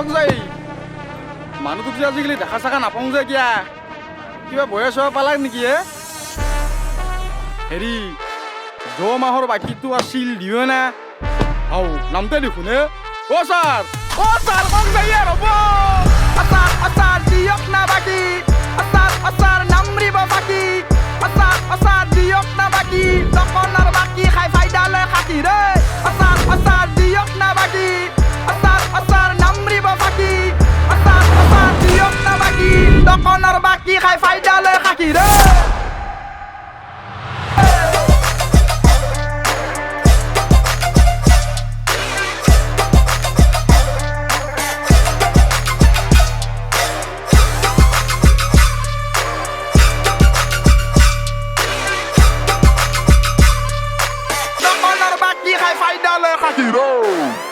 কওক যাই মানুহটোক যে আজিকালি দেখা চাকা নাপাওঁ যে কিয়া কিবা বয়স হোৱা পালাক নেকি হেৰি মাহৰ বাকীটো আছিল দিও না হাও নামতে দেখোন ছাৰ কওক যাই ৰ'ব আচাৰ দিয়ক না বাকী আচাৰ নামৰিব বাকী আচাৰ দিয়ক না বাকী দোকানৰ বাকী খাই ফাইদা লৈ খাটি ৰে আচাৰ দিয়ক না বাকী আচাৰ নামৰিব বাকী আচাৰ দিয়ক না বাকী দোকানৰ বাকী খাই ফাইদা লৈ খাটি ৰে ফাইদা লৈ খাটি ৰ